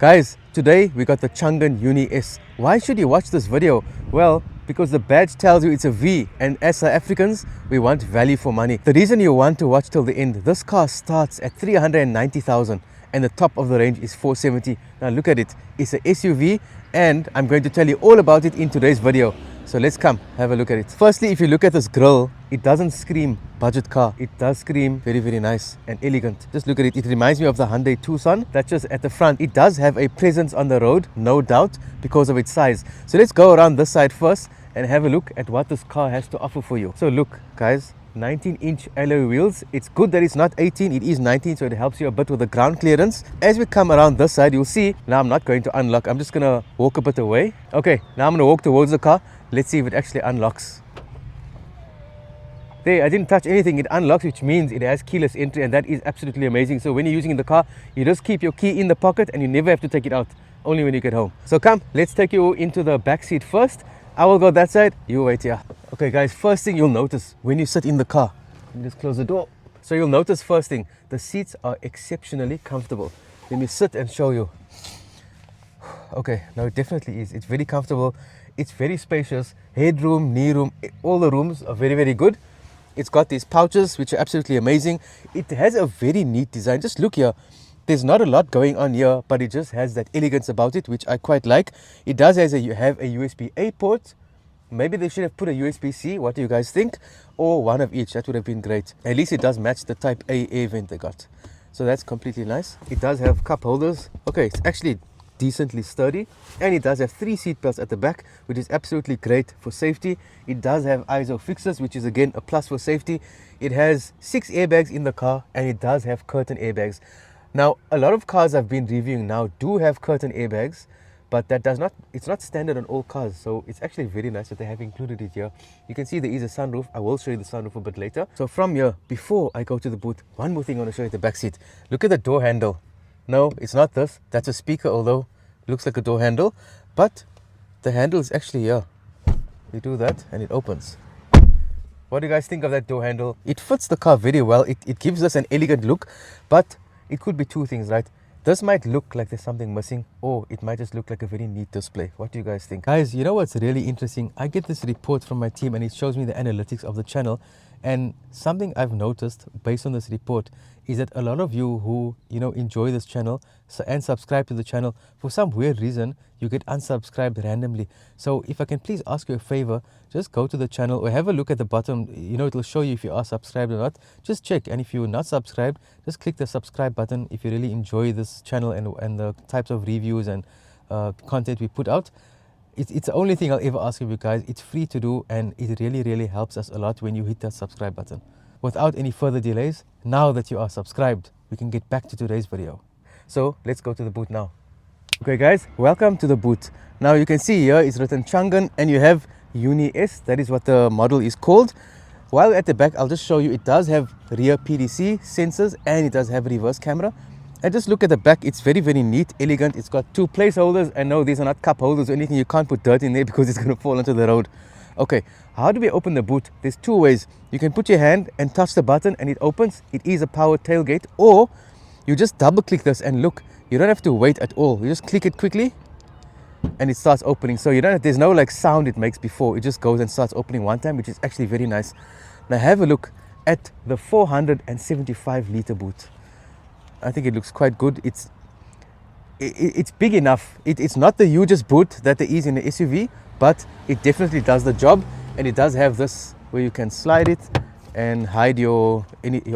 Guys, today we got the Changan Uni-S. Why should you watch this video? Well, because the badge tells you it's a V, and as South Africans, we want value for money. The reason you want to watch till the end, this car starts at 390,000 and the top of the range is 470. Now look at it, it's an SUV and I'm going to tell you all about it in today's video. So let's come have a look at it. Firstly, if you look at this grille, it doesn't scream budget car. It does scream very, very nice and elegant. Just look at it. It reminds me of the Hyundai Tucson that's just at the front. It does have a presence on the road, no doubt, because of its size. So let's go around this side first and have a look at what this car has to offer for you. So look, guys, 19-inch alloy wheels. It's good that it's not 18, it is 19, so it helps you a bit with the ground clearance. As we come around this side, you'll see, now I'm not going to unlock, I'm just gonna walk a bit away. Okay, now I'm gonna walk towards the car. Let's see if it actually unlocks. There, I didn't touch anything. It unlocks, which means it has keyless entry, and that is absolutely amazing. So when you're using the car, you just keep your key in the pocket and you never have to take it out, only when you get home. So come, let's take you into the back seat first. I will go that side, you wait here. Okay guys, first thing you'll notice when you sit in the car, let me just close the door. So you'll notice first thing, the seats are exceptionally comfortable. Let me sit and show you. Okay, now it definitely is. It's very comfortable. It's very spacious. Headroom, knee room, all the rooms are very, very good. It's got these pouches, which are absolutely amazing. It has a very neat design. Just look here. There's not a lot going on here, but it just has that elegance about it, which I quite like. It does have a USB-A port. Maybe they should have put a USB-C. What do you guys think? Or one of each. That would have been great. At least it does match the Type A air vent they got. So that's completely nice. It does have cup holders. Okay, it's actually decently sturdy, and it does have 3 seat belts at the back, which is absolutely great for safety. It does have ISO fixes, which is again a plus for safety. It has 6 airbags in the car, and it does have curtain airbags. Now, a lot of cars I've been reviewing now do have curtain airbags, but it's not standard on all cars, so it's actually very nice that they have included it here. You can see there is a sunroof. I will show you the sunroof a bit later. So from here, before I go to the boot, one more thing I want to show you at the back seat. Look at the door handle. No, it's not this. That's a speaker, although it looks like a door handle. But the handle is actually here. You do that and it opens. What do you guys think of that door handle? It fits the car very well. It gives us an elegant look, but it could be two things, right? This might look like there's something missing, or it might just look like a very neat display. What do you guys think? Guys, you know what's really interesting? I get this report from my team and it shows me the analytics of the channel. And something I've noticed based on this report is that a lot of you who enjoy this channel and subscribe to the channel, for some weird reason you get unsubscribed randomly. So if I can please ask you a favor, just go to the channel or have a look at the bottom. It'll show you if you are subscribed or not. Just check, and if you're not subscribed, just click the subscribe button if you really enjoy this channel and the types of reviews and content we put out. It's the only thing I'll ever ask of you guys. It's free to do, and it really, really helps us a lot when you hit that subscribe button. Without any further delays, now that you are subscribed, we can get back to today's video. So let's go to the boot now. Okay guys, welcome to the boot. Now you can see here it's written Changan and you have Uni-S. That is what the model is called. While at the back, I'll just show you, it does have rear PDC sensors and it does have a reverse camera. And just look at the back, it's very, very neat, elegant. It's got 2 placeholders, and no, these are not cup holders or anything. You can't put dirt in there because it's going to fall onto the road. Okay, how do we open the boot? There's 2 ways. You can put your hand and touch the button and it opens. It is a power tailgate, or you just double click this and look, you don't have to wait at all. You just click it quickly and it starts opening. So there's no like sound it makes before. It just goes and starts opening one time, which is actually very nice. Now have a look at the 475 litre boot. I think it looks quite good. It's big enough. It's not the hugest boot that there is in the SUV, but it definitely does the job. And it does have this where you can slide it and hide your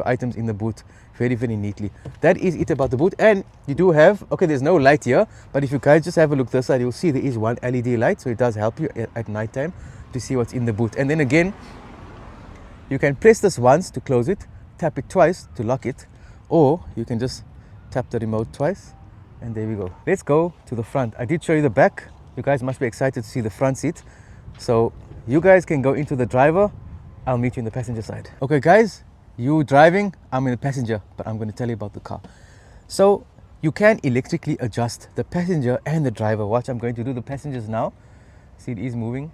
items in the boot very, very neatly. That is it about the boot. And you do have, okay, there's no light here, but if you guys just have a look this side, you'll see there is one LED light, so it does help you at night time to see what's in the boot. And then again, you can press this once to close it, tap it twice to lock it, or you can just tap the remote twice, and there we go. Let's go to the front. I did show you the back. You guys must be excited to see the front seat. So you guys can go into the driver. I'll meet you in the passenger side. Okay guys, you driving, I'm in the passenger, but I'm going to tell you about the car. So you can electrically adjust the passenger and the driver. Watch, I'm going to do the passengers now. See, it is moving.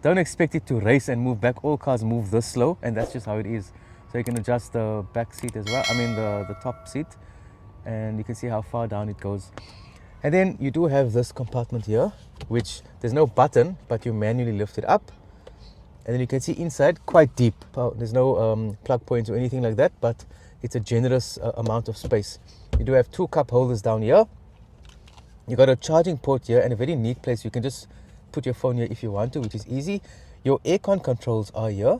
Don't expect it to race and move back. All cars move this slow, and that's just how it is. So you can adjust the back seat as well, the top seat, and you can see how far down it goes. And then you do have this compartment here, which there's no button, but you manually lift it up. And then you can see inside quite deep. There's no plug points or anything like that, but it's a generous amount of space. You do have 2 cup holders down here. You got a charging port here and a very neat place. You can just put your phone here if you want to, which is easy. Your aircon controls are here.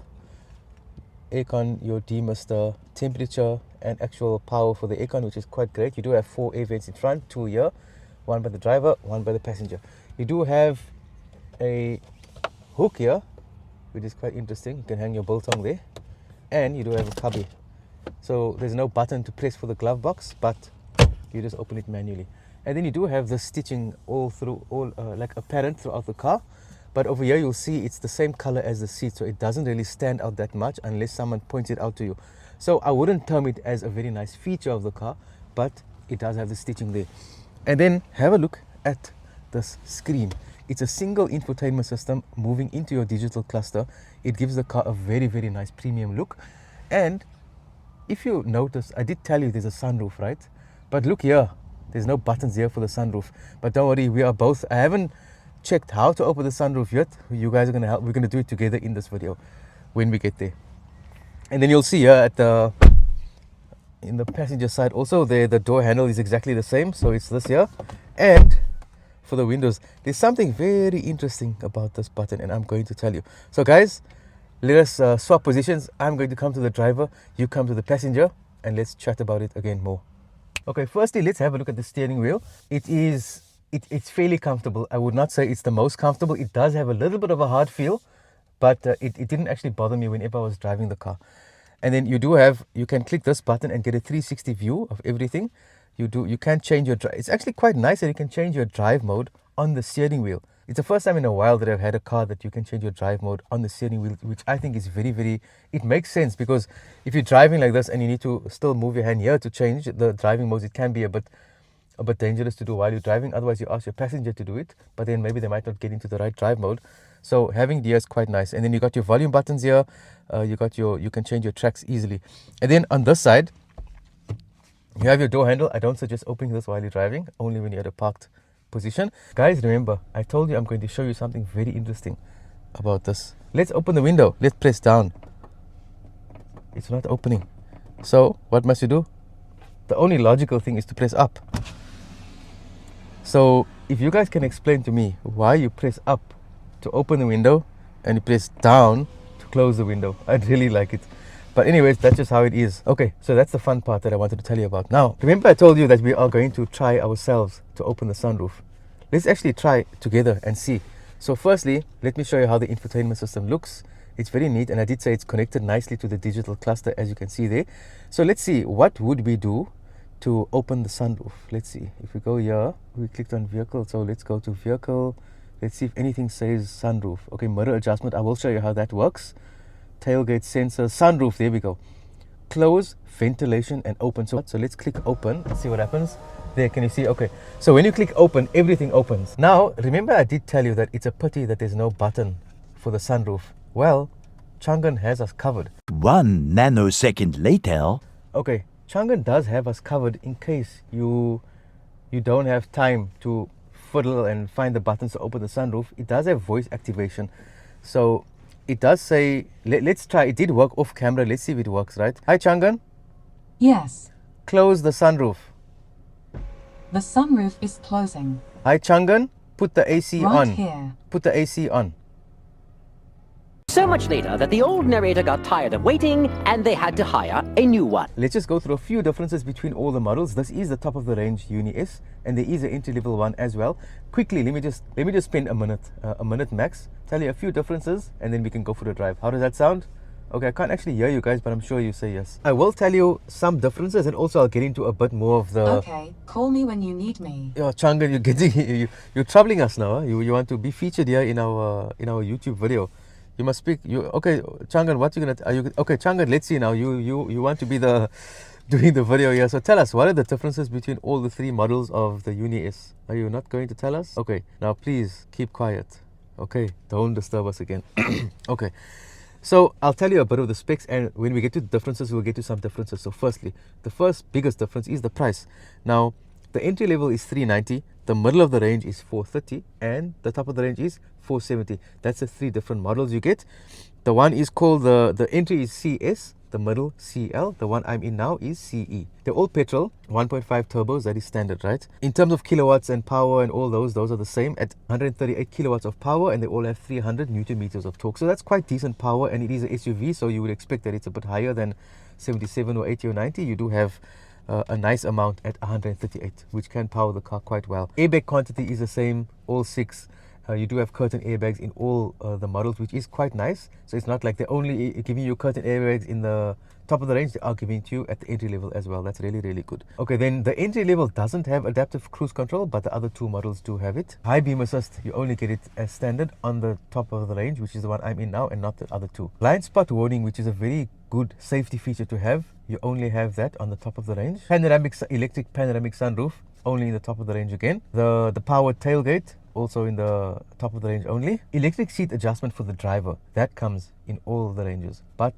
Aircon, your demister, temperature, and actual power for the aircon, which is quite great. You do have 4 air vents in front, 2 here, 1 by the driver, 1 by the passenger. You do have a hook here, which is quite interesting. You can hang your biltong there, and you do have a cubby. So there's no button to press for the glove box, but you just open it manually. And then you do have the stitching all like apparent throughout the car. But over here you'll see it's the same color as the seat, so it doesn't really stand out that much unless someone points it out to you. So I wouldn't term it as a very nice feature of the car, but it does have the stitching there. And then have a look at this screen. It's a single infotainment system moving into your digital cluster. It gives the car a very, very nice premium look. And if you notice, I did tell you there's a sunroof, right? But look here, there's no buttons here for the sunroof. But don't worry, we are both, I haven't checked how to open the sunroof yet. You guys are going to help. We're going to do it together in this video when we get there. And then you'll see here at in the passenger side also, the door handle is exactly the same. So it's this here. And for the windows, there's something very interesting about this button, and I'm going to tell you. So guys, let us swap positions. I'm going to come to the driver, you come to the passenger, and let's chat about it again more. Okay, firstly, let's have a look at the steering wheel. It's fairly comfortable. I would not say it's the most comfortable. It does have a little bit of a hard feel, but it didn't actually bother me whenever I was driving the car. And then you can click this button and get a 360 view of everything. You can change your drive. It's actually quite nice that you can change your drive mode on the steering wheel. It's the first time in a while that I've had a car that you can change your drive mode on the steering wheel, which I think is very, very, it makes sense, because if you're driving like this and you need to still move your hand here to change the driving modes, it can be a bit dangerous to do while you're driving. Otherwise you ask your passenger to do it, but then maybe they might not get into the right drive mode. So having it here is quite nice. And then you got your volume buttons here. You can change your tracks easily. And then on this side, you have your door handle. I don't suggest opening this while you're driving, only when you're at a parked position. Guys, remember, I told you I'm going to show you something very interesting about this. Let's open the window. Let's press down. It's not opening. So what must you do? The only logical thing is to press up. So if you guys can explain to me why you press up to open the window and you press down to close the window, I'd really like it. But anyways, that's just how it is. Okay, so that's the fun part that I wanted to tell you about. Now, remember I told you that we are going to try ourselves to open the sunroof. Let's actually try together and see. So firstly, let me show you how the infotainment system looks. It's very neat, and I did say it's connected nicely to the digital cluster, as you can see there. So let's see, what would we do to open the sunroof? Let's see, if we go here, we clicked on vehicle, so let's go to vehicle. Let's see if anything says sunroof. Okay, mirror adjustment, I will show you how that works. Tailgate sensor, sunroof, there we go. Close, ventilation, and open. So let's click open and see what happens. There, can you see? Okay, so when you click open, everything opens. Now, remember I did tell you that it's a pity that there's no button for the sunroof. Well, Changan has us covered. 1 nanosecond later. Okay, Changan does have us covered in case you don't have time to fiddle and find the buttons to open the sunroof. It does have voice activation. So it does say, let's try. It did work off camera. Let's see if it works, right? Hi, Changan. Yes. Close the sunroof. The sunroof is closing. Hi, Changan. Put the AC Right on. here. Put the AC on. So much later that the old narrator got tired of waiting and they had to hire a new one. Let's just go through a few differences between all the models. This is the top of the range Uni-S, and there is an entry-level one as well. Quickly, let me just spend a minute max, tell you a few differences, and then we can go for the drive. How does that sound? Okay, I can't actually hear you guys, but I'm sure you say yes. I will tell you some differences, and also I'll get into a bit more of the... Okay, call me when you need me. Oh, Changan, you're troubling us now. Huh? You want to be featured here in our YouTube video. You must speak. Okay, Changan, what you gonna? Okay, Changan? Let's see now. You want to be doing the video here? So tell us, what are the differences between all the 3 models of the Uni-S? Are you not going to tell us? Okay, now please keep quiet. Okay, don't disturb us again. Okay, so I'll tell you a bit of the specs, and when we get to the differences, we'll get to some differences. So firstly, the biggest difference is the price. Now, The entry level is 390, the middle of the range is 430, and the top of the range is 470. That's the 3 different models you get. The one is called, the entry is CS, the middle CL, the one I'm in now is CE. They're all petrol, 1.5 turbos, that is standard, right? In terms of kilowatts and power and all those are the same at 138 kilowatts of power, and they all have 300 Newton meters of torque. So that's quite decent power, and it is an SUV, so you would expect that it's a bit higher than 77 or 80 or 90. You do have a nice amount at 138, which can power the car quite well. Airbag quantity is the same, all 6. You do have curtain airbags in all the models, which is quite nice. So it's not like they're only giving you curtain airbags in the top of the range, they are giving it to you at the entry level as well. That's really, really good. Okay, then the entry level doesn't have adaptive cruise control, but the other 2 models do have it. High beam assist, you only get it as standard on the top of the range, which is the one I'm in now, and not the other 2. Blind spot warning, which is a very good safety feature to have, you only have that on the top of the range. Electric panoramic sunroof, only in the top of the range again. The powered tailgate, also in the top of the range only. Electric seat adjustment for the driver, that comes in all the ranges. But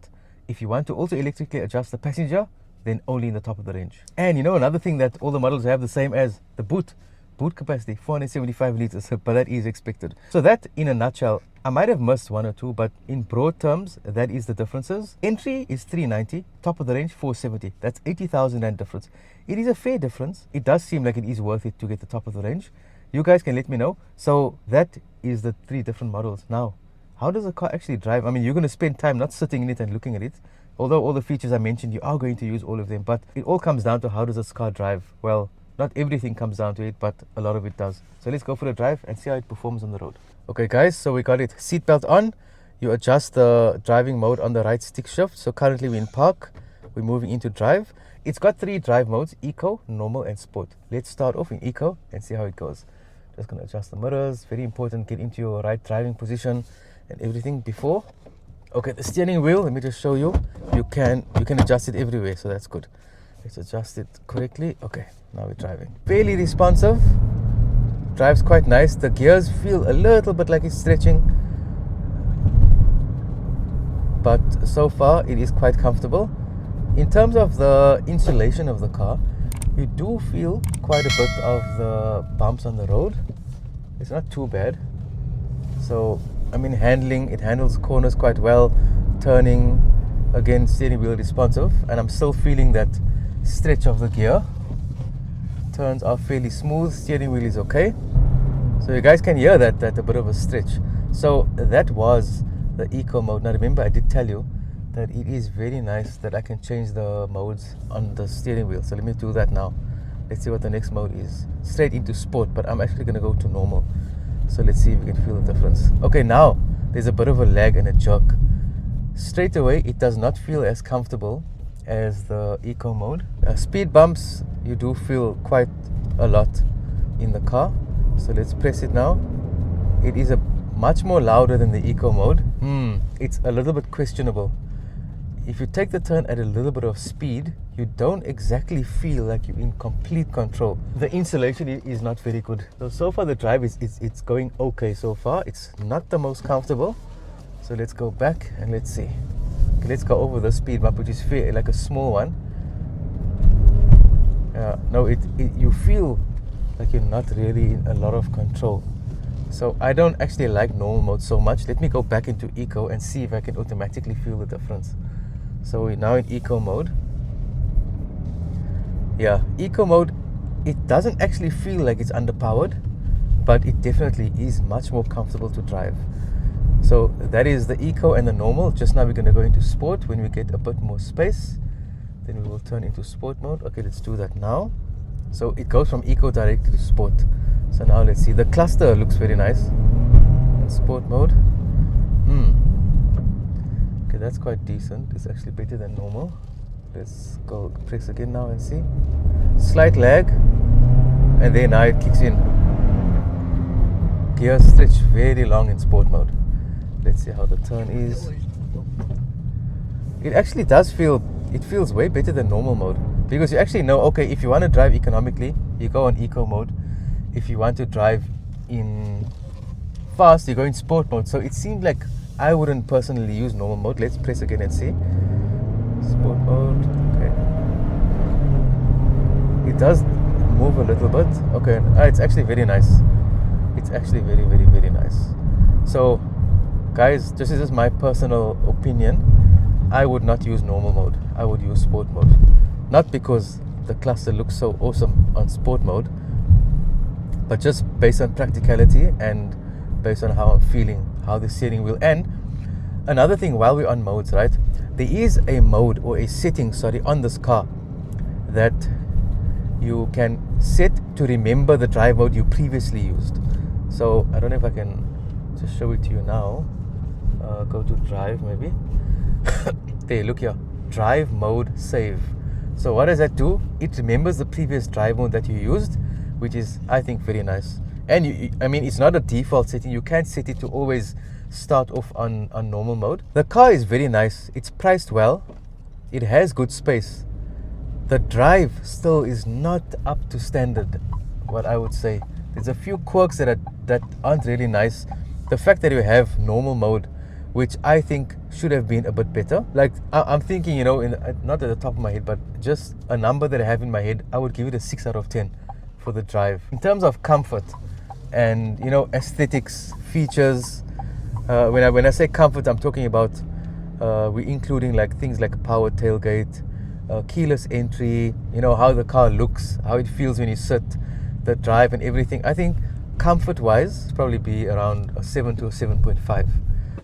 if you want to also electrically adjust the passenger, then only in the top of the range. And you know, another thing that all the models have the same as the boot capacity, 475 liters, but that is expected. So that, in a nutshell, I might have missed 1 or 2, but in broad terms, that is the differences. Entry is 390, top of the range 470. That's 80,000 rand difference. It is a fair difference. It does seem like it is worth it to get the top of the range. You guys can let me know. So that is the 3 different models. Now, how does the car actually drive? I mean, you're going to spend time not sitting in it and looking at it. Although all the features I mentioned, you are going to use all of them, but it all comes down to how does this car drive? Well, not everything comes down to it, but a lot of it does. So let's go for a drive and see how it performs on the road. Okay guys, so we got it. Seatbelt on. You adjust the driving mode on the right stick shift. So currently we're in park. We're moving into drive. It's got 3 drive modes, eco, normal and sport. Let's start off in eco and see how it goes. Just going to adjust the mirrors. Very important, get into your right driving position and everything before. Okay, the steering wheel, let me just show you. You can adjust it everywhere, so that's good. Let's adjust it correctly. Okay, now we're driving. Fairly responsive. Drives quite nice. The gears feel a little bit like it's stretching, but so far it is quite comfortable. In terms of the insulation of the car, you do feel quite a bit of the bumps on the road. It's not too bad. So, I mean, it handles corners quite well. Turning, again, steering wheel responsive, and I'm still feeling that stretch of the gear. Turns are fairly smooth, steering wheel is okay. So you guys can hear that a bit of a stretch. So that was the eco mode. Now remember, I did tell you that it is very nice that I can change the modes on the steering wheel. So let me do that now. Let's see what the next mode is. Straight into sport, but I'm actually going to go to normal. So let's see if we can feel the difference. Okay, now there's a bit of a lag and a jerk. Straight away, it does not feel as comfortable as the eco mode. Speed bumps, you do feel quite a lot in the car. So let's press it now. It is much more louder than the eco mode. It's a little bit questionable. If you take the turn at a little bit of speed, you don't exactly feel like you're in complete control. The insulation is not very good. So far the drive it's going okay so far. It's not the most comfortable. So let's go back and let's see. Okay, let's go over the speed bump, which is like a small one. No, you feel like you're not really in a lot of control. So I don't actually like normal mode so much. Let me go back into eco and see if I can automatically feel the difference. So we're now in eco mode. Yeah, eco mode, it doesn't actually feel like it's underpowered, but it definitely is much more comfortable to drive. So that is the eco and the normal. Just now we're going to go into sport. When we get a bit more space, then we will turn into sport mode. Okay, let's do that now. So it goes from eco directly to sport. So now let's see. The cluster looks very nice in sport mode. Okay, that's quite decent. It's actually better than normal. Let's go press again now and see. Slight lag, and then now it kicks in. Gears stretch very long in sport mode. Let's see how the turn is. It actually does feel, it feels way better than normal mode, because you actually know, okay, if you want to drive economically, you go on eco mode. If you want to drive in fast, you go in sport mode. So it seemed like I wouldn't personally use normal mode. Let's press again and see. Sport mode. Okay. It does move a little bit. Okay, it's actually very nice. It's actually very, very, very nice. So guys, this is just my personal opinion. I would not use normal mode. I would use sport mode. Not because the cluster looks so awesome on sport mode, but just based on practicality and based on how I'm feeling, how the steering wheel. And another thing, while we're on modes, right, there is a mode or a setting, sorry, on this car that you can set to remember the drive mode you previously used. So I don't know if I can just show it to you now. Go to drive maybe. There, look here, drive mode save. So what does that do? It remembers the previous drive mode that you used, which is, I think, very nice. And I mean, it's not a default setting. You can set it to always start off on normal mode. The car is very nice. It's priced well. It has good space. The drive still is not up to standard, what I would say. There's a few quirks that aren't really nice. The fact that you have normal mode, which I think should have been a bit better. Like, I'm thinking, you know, not at the top of my head, but just a number that I have in my head, I would give it a 6 out of 10 for the drive. In terms of comfort and, you know, aesthetics, features, when I say comfort, I'm talking about we're including like things like power tailgate, keyless entry, you know, how the car looks, how it feels when you sit, the drive and everything. I think comfort wise probably be around a 7 to a 7.5.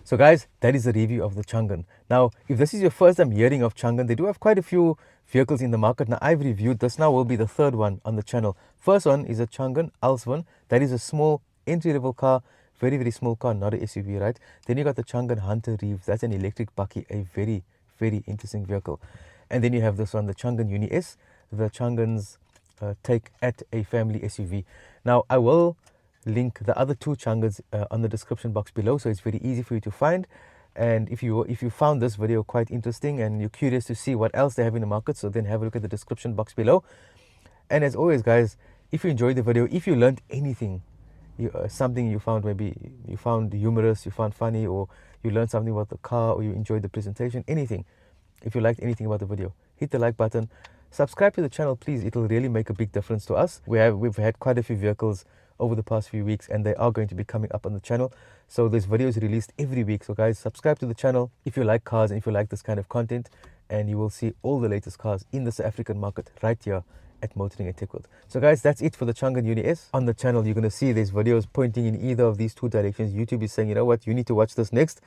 So guys, that is the review of the Changan. Now, if this is your first time hearing of Changan, they do have quite a few vehicles in the market. Now, I've reviewed this. Now will be the third one on the channel. First one is a Changan Alsvan. That is a small entry-level car, very, very small car, not an SUV, right? Then you got the Changan Hunter Reeves. That's an electric bakkie, a very, very interesting vehicle. And then you have this one, the Changan Uni-S, the Changan's take at a family SUV. Now, I will link the other two Changans on the description box below, so it's very easy for you to find. And if you found this video quite interesting and you're curious to see what else they have in the market, so then have a look at the description box below. And as always, guys, if you enjoyed the video, if you learned anything, something you found, maybe you found humorous, you found funny, or you learned something about the car, or you enjoyed the presentation, anything, if you liked anything about the video, hit the like button, subscribe to the channel, please. It'll really make a big difference to us. We've had quite a few vehicles over the past few weeks, and they are going to be coming up on the channel. So there's videos released every week. So guys, subscribe to the channel if you like cars and if you like this kind of content, and you will see all the latest cars in the South African market right here at Motoring and Tech World. So guys, that's it for the Changan Uni-S. On the channel, you're going to see there's videos pointing in either of these two directions. YouTube is saying, you know what, you need to watch this next,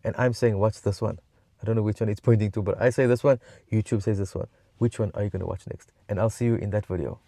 and I'm saying watch this one. I don't know which one it's pointing to, but I say this one, YouTube says this one. Which one are you going to watch next? And I'll see you in that video.